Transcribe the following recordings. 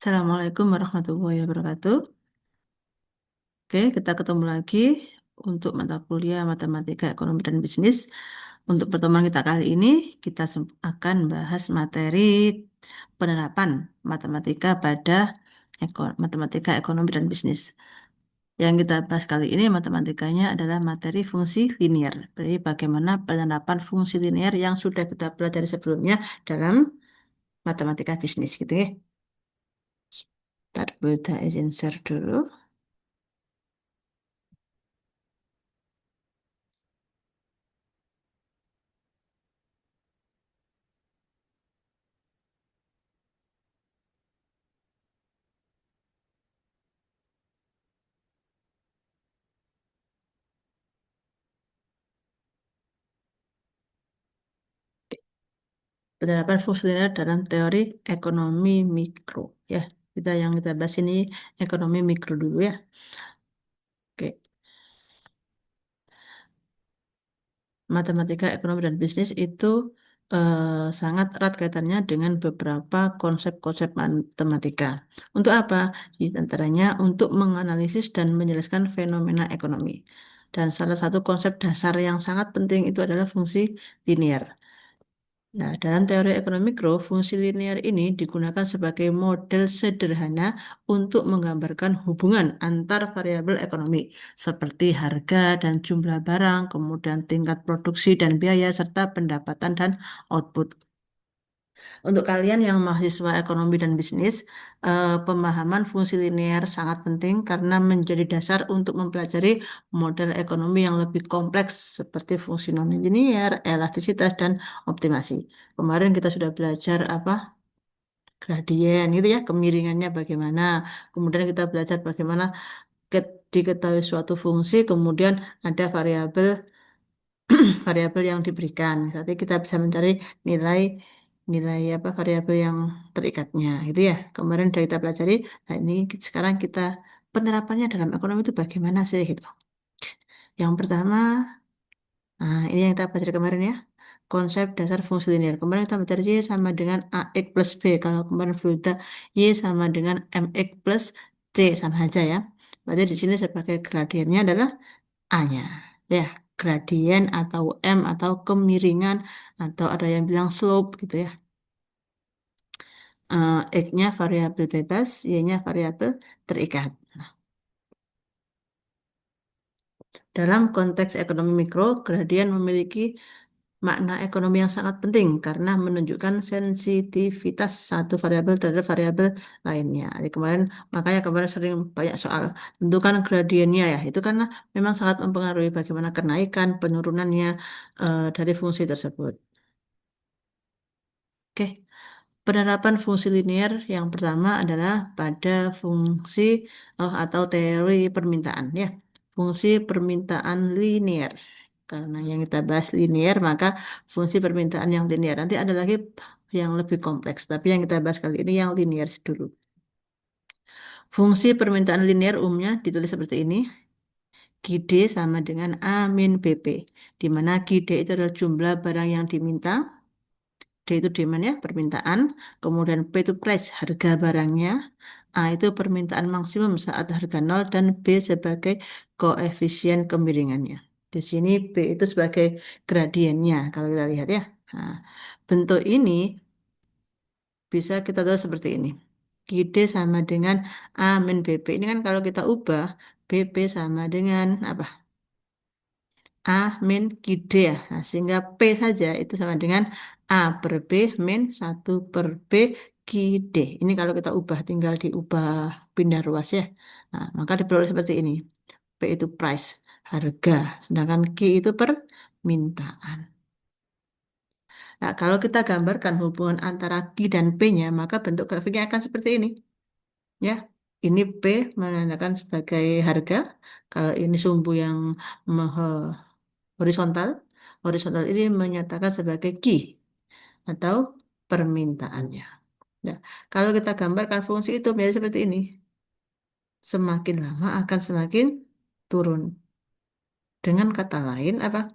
Assalamualaikum warahmatullahi wabarakatuh. Oke, kita ketemu lagi untuk mata kuliah Matematika, Ekonomi, dan Bisnis. Untuk pertemuan kita kali ini, kita akan bahas materi penerapan matematika pada matematika, ekonomi, dan bisnis. Yang kita bahas kali ini matematikanya adalah materi fungsi linear. Jadi bagaimana penerapan fungsi linear yang sudah kita pelajari sebelumnya dalam matematika bisnis gitu ya. Ntar Buddha izin share dulu. Penerapan fungsi linear dalam teori ekonomi mikro. Ya, kita bahas ini ekonomi mikro dulu ya. Oke, matematika, ekonomi, dan bisnis itu sangat erat kaitannya dengan beberapa konsep-konsep matematika. Untuk apa? Di antaranya untuk menganalisis dan menjelaskan fenomena ekonomi. Dan salah satu konsep dasar yang sangat penting itu adalah fungsi linear. Nah, dalam teori ekonomi mikro, fungsi linear ini digunakan sebagai model sederhana untuk menggambarkan hubungan antar variabel ekonomi, seperti harga dan jumlah barang, kemudian tingkat produksi dan biaya, serta pendapatan dan output. Untuk kalian yang mahasiswa ekonomi dan bisnis, pemahaman fungsi linear sangat penting karena menjadi dasar untuk mempelajari model ekonomi yang lebih kompleks seperti fungsi nonlinear, elastisitas, dan optimasi. Kemarin kita sudah belajar apa? Gradien itu ya, kemiringannya bagaimana. Kemudian kita belajar bagaimana diketahui suatu fungsi, kemudian ada variabel variabel yang diberikan. Berarti kita bisa mencari nilai nilai apa variabel yang terikatnya. Itu ya. Kemarin sudah kita pelajari. Nah, ini sekarang kita penerapannya dalam ekonomi itu bagaimana sih gitu. Yang pertama, nah ini yang kita pelajari kemarin ya. Konsep dasar fungsi linear. Kemarin kita belajar Y sama dengan AX plus B. Kalau kemarin Fruta Y sama dengan MX plus C sama aja ya. Berarti di sini sebagai gradiennya adalah A-nya. Ya, gradien atau M atau kemiringan atau ada yang bilang slope gitu ya. X-nya variabel bebas, Y-nya variabel terikat. Dalam konteks ekonomi mikro, gradien memiliki makna ekonomi yang sangat penting karena menunjukkan sensitivitas satu variabel terhadap variabel lainnya. Jadi makanya kemarin sering banyak soal tentukan gradiennya ya. Itu karena memang sangat mempengaruhi bagaimana kenaikan, penurunannya dari fungsi tersebut. Oke, penerapan fungsi linear yang pertama adalah pada fungsi atau teori permintaan ya. Fungsi permintaan linear. Karena yang kita bahas linear, maka fungsi permintaan yang linear. Nanti ada lagi yang lebih kompleks, tapi yang kita bahas kali ini yang linear dulu. Fungsi permintaan linear umumnya ditulis seperti ini. QD sama dengan A min BP, di mana QD itu adalah jumlah barang yang diminta, D itu demand ya, permintaan. Kemudian P itu price, harga barangnya. A itu permintaan maksimum saat harga nol. Dan B sebagai koefisien kemiringannya. Di sini B itu sebagai gradiennya, kalau kita lihat ya. Nah, bentuk ini bisa kita tahu seperti ini. QD sama dengan A min BP. Ini kan kalau kita ubah, BP sama dengan apa? A min QD ya. Nah, sehingga P saja itu sama dengan A per B min 1 per B QD. Ini kalau kita ubah, tinggal diubah pindah ruas ya. Nah, maka diperoleh seperti ini. P itu price, harga. Sedangkan Q itu permintaan. Nah, kalau kita gambarkan hubungan antara Q dan P-nya, maka bentuk grafiknya akan seperti ini. Ya, ini P menandakan sebagai harga. Kalau ini sumbu yang horizontal. Horizontal ini menyatakan sebagai key atau permintaannya. Nah, kalau kita gambarkan fungsi itu menjadi seperti ini. Semakin lama akan semakin turun. Dengan kata lain apa?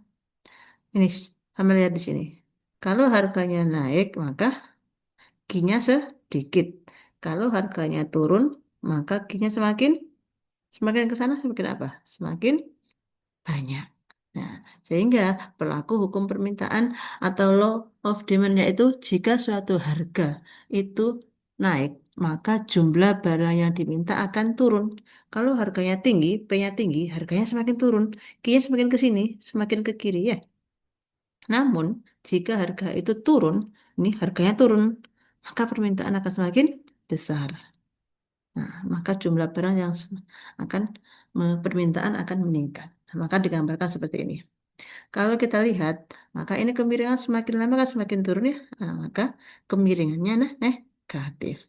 Ini sama lihat di sini. Kalau harganya naik, maka key-nya sedikit. Kalau harganya turun, maka Q-nya semakin semakin ke sana semakin apa? Semakin banyak. Nah, sehingga berlaku hukum permintaan atau law of demand yaitu jika suatu harga itu naik, maka jumlah barang yang diminta akan turun. Kalau harganya tinggi, P-nya tinggi, harganya semakin turun. Q-nya semakin ke sini, semakin ke kiri ya. Namun, jika harga itu turun, ini harganya turun, maka permintaan akan semakin besar. Nah, maka jumlah barang yang akan permintaan akan meningkat. Maka digambarkan seperti ini. Kalau kita lihat, maka ini kemiringan semakin lama kan semakin turun ya. Nah, maka kemiringannya negatif.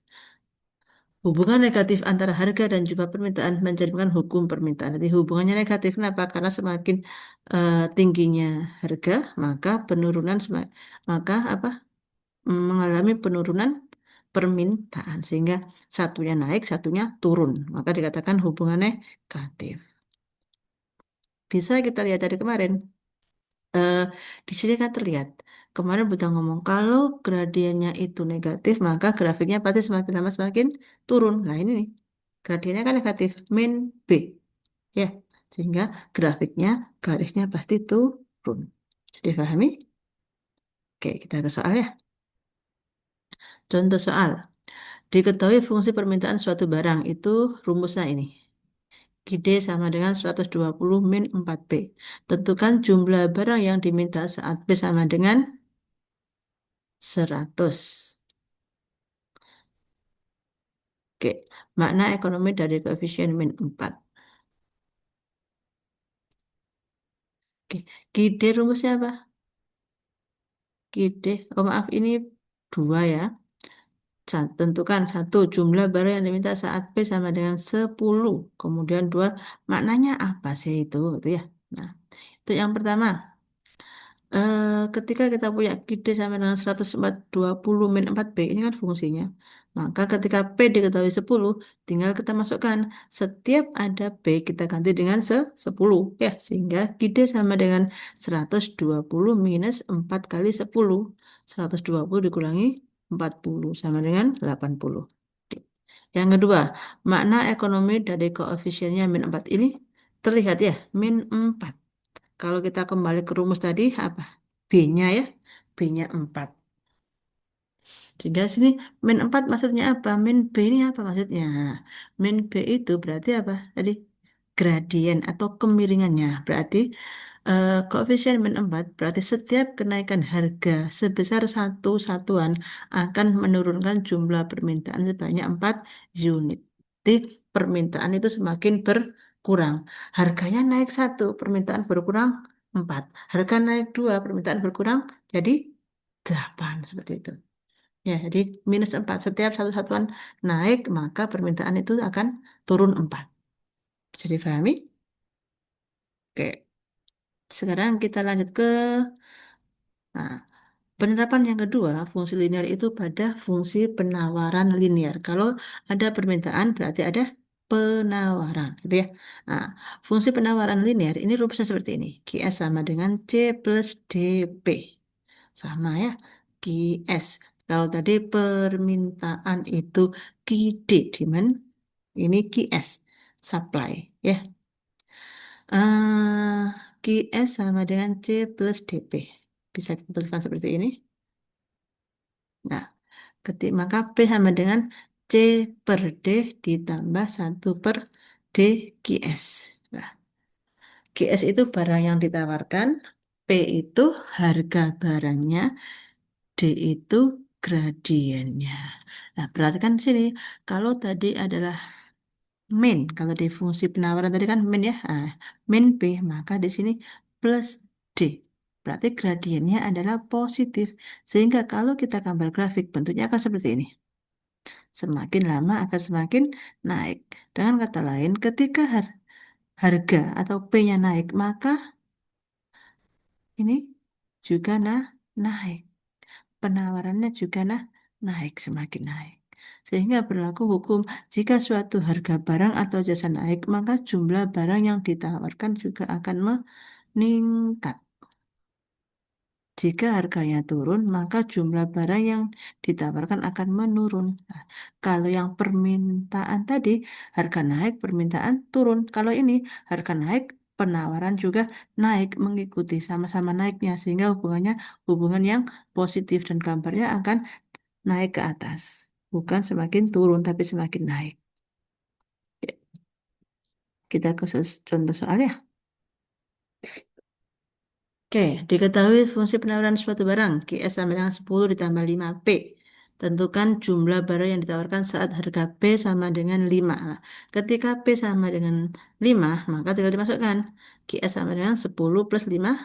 Hubungan negatif antara harga dan jumlah permintaan mencerminkan hukum permintaan. Jadi hubungannya negatif. Kenapa? Karena semakin tingginya harga, maka penurunan maka apa? Mengalami penurunan permintaan sehingga satunya naik, satunya turun. Maka dikatakan hubungan negatif. Bisa kita lihat dari kemarin. eh, di sini kan terlihat. Kemarin Buta ngomong kalau gradiennya itu negatif, maka grafiknya pasti semakin lama semakin turun. Nah ini nih, gradiennya kan negatif, min B. Ya, sehingga grafiknya garisnya pasti turun. Jadi pahami? Oke, kita ke soal ya. Contoh soal. Diketahui fungsi permintaan suatu barang itu rumusnya ini. Q D sama dengan 120 min 4B. Tentukan jumlah barang yang diminta saat B sama dengan 100. Oke, makna ekonomi dari koefisien min 4. Oke, Q D rumusnya apa? Q D, oh maaf ini dua ya. Tentukan satu jumlah barang yang diminta saat P sama dengan 10. Kemudian dua, maknanya apa sih itu? Itu ya. Nah, itu yang pertama. Ketika kita punya QD sama dengan 120 min 4B, ini kan fungsinya. Maka ketika P diketahui 10, tinggal kita masukkan. Setiap ada P, kita ganti dengan 10. Ya, sehingga QD sama dengan 120 minus 4 kali 10. 120 dikurangi 40, sama dengan 80. Oke. Yang kedua, makna ekonomi dari koefisiennya min 4 ini terlihat ya, min 4. Kalau kita kembali ke rumus tadi, apa? B-nya ya, B-nya 4. Sehingga sini min 4 maksudnya apa? Min B ini apa maksudnya? Min B itu berarti apa? Tadi gradien atau kemiringannya. Berarti koefisien min 4 berarti setiap kenaikan harga sebesar satu satuan akan menurunkan jumlah permintaan sebanyak 4 unit. Jadi permintaan itu semakin berkurang. Harganya naik satu, permintaan berkurang 4. Harga naik 2, permintaan berkurang jadi 8 seperti itu. Ya, jadi minus 4. Setiap satu satuan naik, maka permintaan itu akan turun 4. Bisa difahami? Oke. Sekarang kita lanjut ke nah, penerapan yang kedua, fungsi linear itu pada fungsi penawaran linear. Kalau ada permintaan berarti ada penawaran, gitu ya. Nah, fungsi penawaran linear ini rumusnya seperti ini. QS sama dengan C plus DP. Sama ya, QS. Kalau tadi permintaan itu QD, demand, ini QS, supply. Ya, eh QS sama dengan C plus DP. Bisa kita tuliskan seperti ini. Nah, maka P sama dengan C per D ditambah 1/DQS. Nah, QS itu barang yang ditawarkan, P itu harga barangnya, D itu gradiennya. Nah, perhatikan di sini, kalau tadi adalah min, kalau di fungsi penawaran tadi kan min ya, min P, maka di sini plus D. Berarti gradiennya adalah positif. Sehingga kalau kita gambar grafik, bentuknya akan seperti ini. Semakin lama akan semakin naik. Dengan kata lain, ketika harga atau P-nya naik, maka ini juga naik. Penawarannya juga naik, semakin naik. Sehingga berlaku hukum jika suatu harga barang atau jasa naik, maka jumlah barang yang ditawarkan juga akan meningkat. Jika harganya turun, maka jumlah barang yang ditawarkan akan menurun. Nah, kalau yang permintaan tadi, harga naik, permintaan turun. Kalau ini, harga naik, penawaran juga naik, mengikuti sama-sama naiknya, sehingga hubungan yang positif dan gambarnya akan naik ke atas. Bukan semakin turun, tapi semakin naik. Kita ke contoh soal ya. Oke, diketahui fungsi penawaran suatu barang, QS sama dengan 10 ditambah 5P. Tentukan jumlah barang yang ditawarkan saat harga P sama dengan 5. Nah, ketika P sama dengan 5, maka tinggal dimasukkan. QS sama dengan 10 plus 5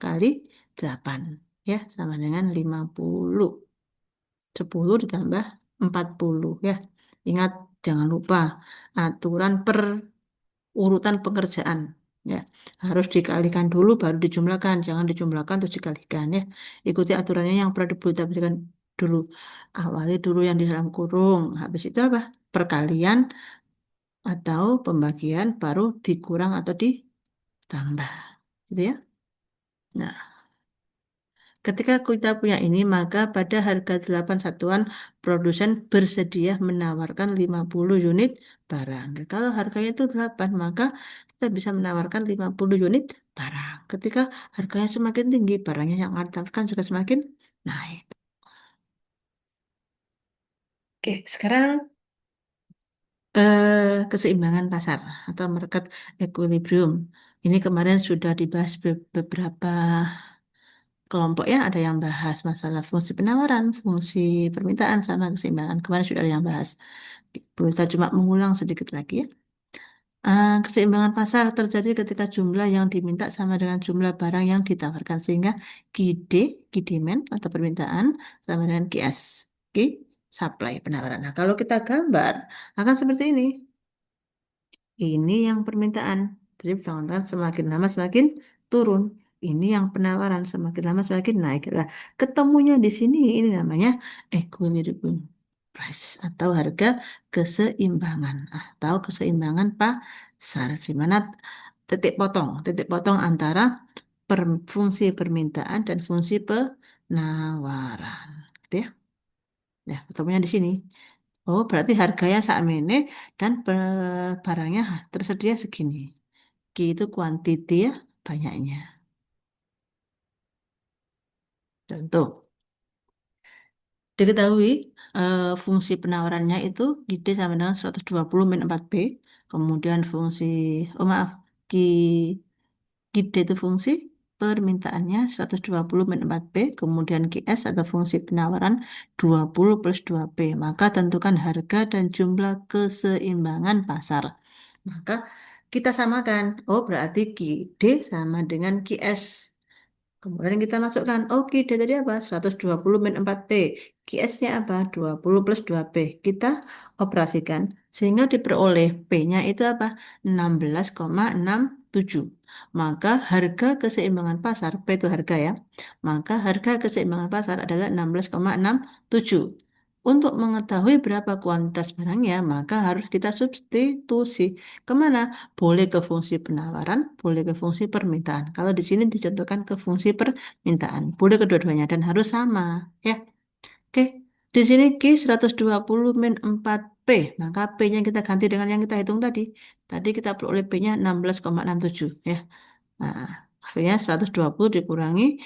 kali 8. Ya, sama dengan 50. 10 ditambah 40. Ya, ingat, jangan lupa aturan per urutan pengerjaan, ya harus dikalikan dulu baru dijumlahkan, jangan dijumlahkan terus dikalikan, ya ikuti aturannya yang pernah dipublikasikan dulu. Awali dulu yang di dalam kurung, habis itu apa, perkalian atau pembagian, baru dikurang atau ditambah, gitu ya. Nah, ketika kita punya ini, maka pada harga 8 satuan, produsen bersedia menawarkan 50 unit barang. Dan kalau harganya itu 8, maka kita bisa menawarkan 50 unit barang. Ketika harganya semakin tinggi, barangnya yang akan ditawarkan juga semakin naik. Oke, sekarang keseimbangan pasar atau market equilibrium. Ini kemarin sudah dibahas beberapa kelompok ya, ada yang bahas masalah fungsi penawaran, fungsi permintaan, sama keseimbangan. Kemarin sudah ada yang bahas. Kita cuma mengulang sedikit lagi ya. Keseimbangan pasar terjadi ketika jumlah yang diminta sama dengan jumlah barang yang ditawarkan. Sehingga QD, key demand atau permintaan, sama dengan QS, key supply, penawaran. Nah, kalau kita gambar, akan seperti ini. Ini yang permintaan. Jadi permintaan semakin lama semakin turun. Ini yang penawaran semakin lama semakin naik. Nah, ketemunya di sini ini namanya equilibrium price atau harga keseimbangan atau keseimbangan pasar, di mana titik potong antara fungsi permintaan dan fungsi penawaran. Gitu ya. Ya, ketemunya di sini. Oh, berarti harganya sakmene dan barangnya tersedia segini. Q itu kuantiti ya, banyaknya. Contoh, diketahui fungsi penawarannya itu Q sama dengan 120 min 4B. Kemudian fungsi, oh maaf, Q, Q itu fungsi permintaannya 120 min 4B. Kemudian QS atau fungsi penawaran 20 plus 2B. Maka tentukan harga dan jumlah keseimbangan pasar. Maka kita samakan. Oh, berarti QD sama dengan QS. Kemudian kita masukkan, oke, dia tadi apa? 120 min 4P. QS-nya apa? 20 plus 2P. Kita operasikan. Sehingga diperoleh P-nya itu apa? 16,67. Maka harga keseimbangan pasar, P itu harga ya. Maka harga keseimbangan pasar adalah 16,67. Untuk mengetahui berapa kuantitas barangnya, maka harus kita substitusi. Kemana? Boleh ke fungsi penawaran, boleh ke fungsi permintaan. Kalau di sini dicontohkan ke fungsi permintaan, boleh kedua-duanya dan harus sama, ya. Oke. Di sini Q 120 min 4P, maka P-nya kita ganti dengan yang kita hitung tadi. Tadi kita peroleh P-nya 16,67, ya. Nah, akhirnya 120 dikurangi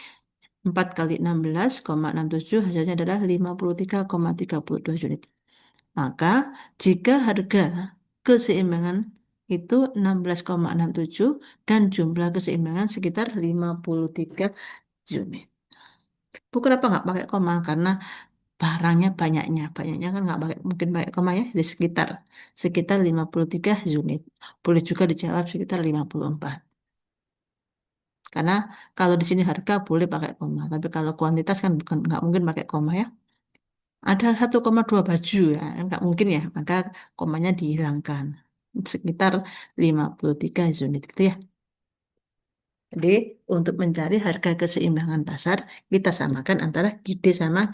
4 kali 16,67, hasilnya adalah 53,32 unit. Maka jika harga keseimbangan itu 16,67 dan jumlah keseimbangan sekitar 53 unit. Bu, kenapa nggak pakai koma? Karena barangnya banyaknya. Banyaknya kan nggak pakai, mungkin pakai koma ya, di sekitar 53 unit. Boleh juga dijawab sekitar 54. Karena kalau di sini harga boleh pakai koma, tapi kalau kuantitas kan bukan, nggak mungkin pakai koma ya. Ada 1,2 baju ya, nggak mungkin ya, maka komanya dihilangkan. Sekitar 53 unit gitu ya. Jadi untuk mencari harga keseimbangan pasar, kita samakan antara QD sama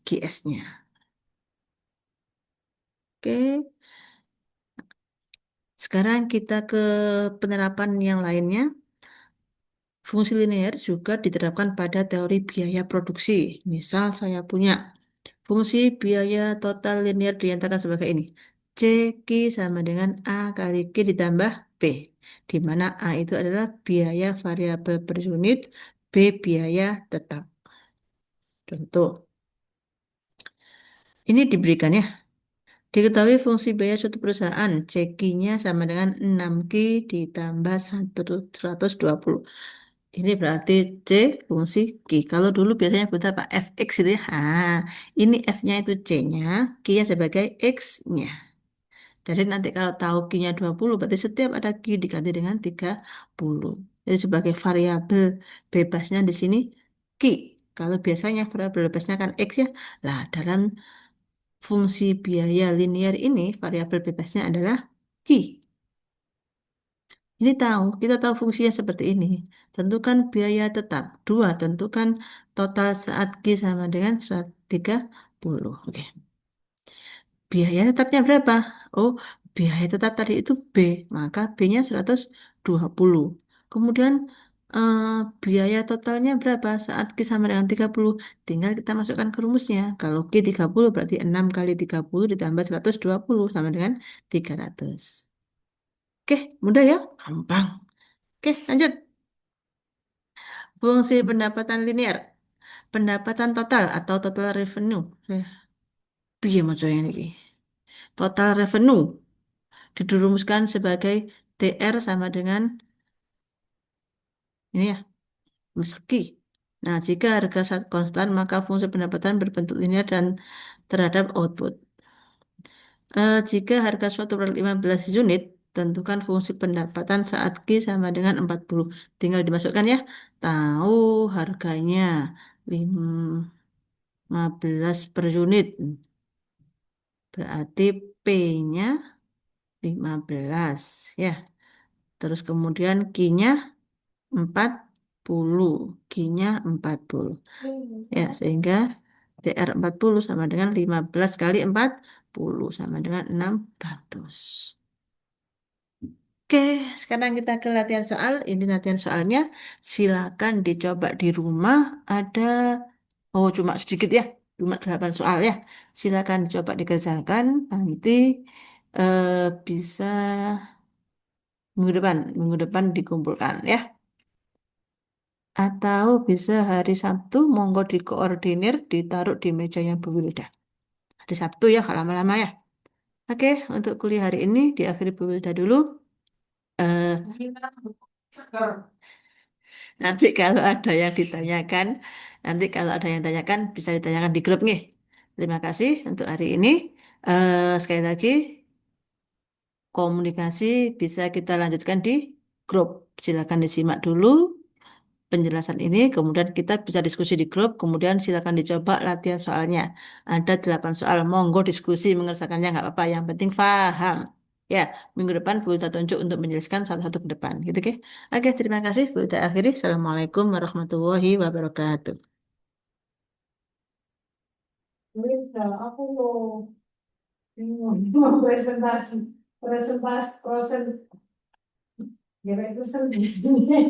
QS-nya. Oke, sekarang kita ke penerapan yang lainnya. Fungsi linear juga diterapkan pada teori biaya produksi. Misal saya punya fungsi biaya total linear dinyatakan sebagai ini. C Q sama dengan A kali Q ditambah B. Di mana A itu adalah biaya variabel per unit, B biaya tetap. Contoh, ini diberikan ya. Diketahui fungsi biaya suatu perusahaan, CQ-nya sama dengan 6Q ditambah 120. Ini berarti C fungsi Q. Kalau dulu biasanya buta Pak Fx itu ya. Ini F-nya itu C-nya, Q-nya sebagai X-nya. Jadi nanti kalau tahu Q-nya 20, berarti setiap ada Q diganti dengan 30. Jadi sebagai variabel bebasnya di sini Q. Kalau biasanya variabel bebasnya kan X ya. Lah, dalam fungsi biaya linear ini variabel bebasnya adalah Q. Ini kita tahu fungsinya seperti ini. Tentukan biaya tetap. Dua, tentukan total saat Q sama dengan 130. Oke. Biaya tetapnya berapa? Oh, biaya tetap tadi itu B, maka B-nya 120. Kemudian eh, biaya totalnya berapa saat Q sama dengan 30? Tinggal kita masukkan ke rumusnya. Kalau Q 30 berarti 6 kali 30 ditambah 120 sama dengan 300. Oke, mudah ya? Gampang. Oke, lanjut. Fungsi pendapatan linear. Pendapatan total atau total revenue. Piye macamnya ini? Total revenue dirumuskan sebagai TR sama dengan ini ya, meski. Nah, jika harga konstan, maka fungsi pendapatan berbentuk linear dan terhadap output. Jika harga suatu produk 15 unit, tentukan fungsi pendapatan saat Q sama dengan 40. Tinggal dimasukkan ya. Tahu harganya 15 per unit. Berarti P-nya 15 ya. Terus kemudian Q-nya 40, Q-nya 40. Ya, sehingga TR 40 sama dengan 15 kali 40 sama dengan 600. Oke, sekarang kita ke latihan soal. Ini latihan soalnya. Silakan dicoba di rumah. Ada, oh cuma sedikit ya, cuma 8 soal ya. Silakan dicoba dikerjakan. Nanti eh, bisa minggu depan dikumpulkan ya. Atau bisa hari Sabtu, monggo dikoordinir, ditaruh di mejanya Bu Wilda. Hari Sabtu ya, kalau lama-lama ya. Oke, untuk kuliah hari ini diakhiri Bu Wilda dulu. Eh, nanti kalau ada yang ditanyakan, bisa ditanyakan di grup nih. Terima kasih untuk hari ini. Sekali lagi, komunikasi bisa kita lanjutkan di grup. Silakan disimak dulu penjelasan ini, kemudian kita bisa diskusi di grup, kemudian silakan dicoba latihan soalnya. Ada 8 soal, monggo diskusi mengerjakannya nggak apa-apa, yang penting paham. Ya, minggu depan Bu Ita tunjuk untuk menjelaskan satu-satu ke depan, gitu ke? Oke, terima kasih Bu Ita akhiri. Assalamualaikum warahmatullahi wabarakatuh. Udah, aku mau presentasi, presentasi, proses, ya itu sendiri.